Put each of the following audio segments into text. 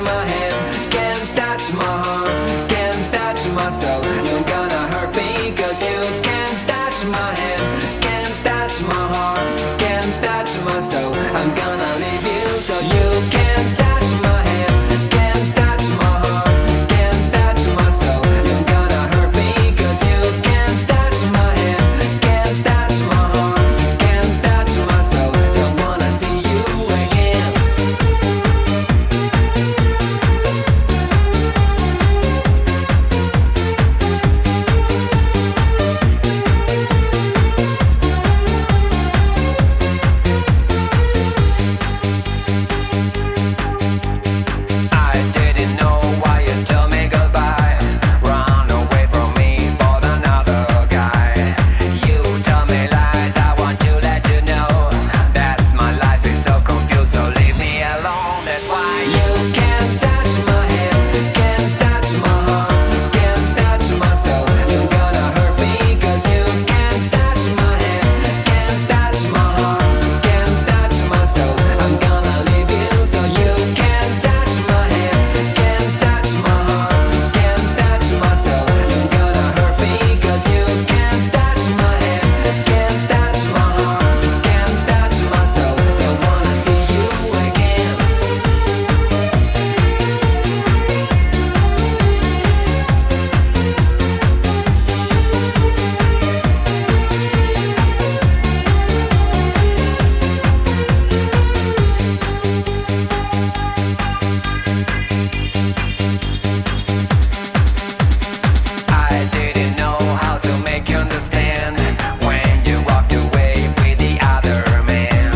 my hand, can't touch my heart, can't touch my soul. You're gonna hurt me cause you can't touch my hand, can't touch my heart, can't touch my soul. I'm gonna leave you so you can't touch my hand, can't touch my heart, can't touch my soul. You're gonna hurt me cause you can't touch my hand, can't touch my heart, can't touch my soul. Don't wanna see you again. I didn't know why you told me goodbye. Run away from me for another guy. You tell me lies, I want to let you know that my life is so confused, so leave me alone. That's why you can't touch my hand, can't touch my heart, can't touch my soul. You're gonna hurt me cause you can't touch my hand, can't touch my heart, can't touch my soul. I'm gonna leave you so you can't touch my hand, can't touch my heart, can't touch my soul. You're gonna hurt me cause you can't touch my hand, can't touch my heart, can't touch my soul. Don't wanna see you again. I didn't know how to make you understand when you walked away with the other man.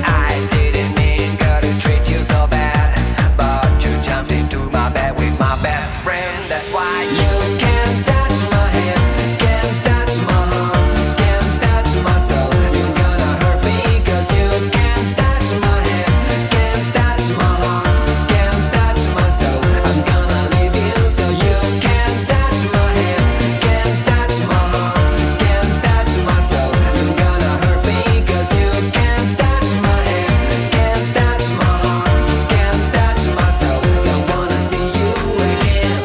I didn't mean, girl, to treat you so bad, but you jumped into my bed with my best friend. That's why you can't touch my hand, can't touch my heart, can't touch my soul. You're gonna hurt me cause you can't touch my hand, can't touch my heart, can't touch my soul. I'm gonna leave you so you can't touch my hand, can't touch my heart, can't touch my soul. You're gonna hurt me cause you can't touch my hand, can't touch my heart, can't touch my soul. Don't wanna see you again.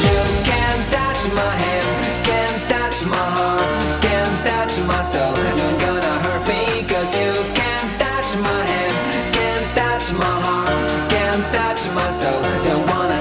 You can't touch my hand, can't touch my heart, can't touch my soul. You're gonna hurt me cause you can't touch my hand, can't touch my heart, can't touch my soul. Don't wanna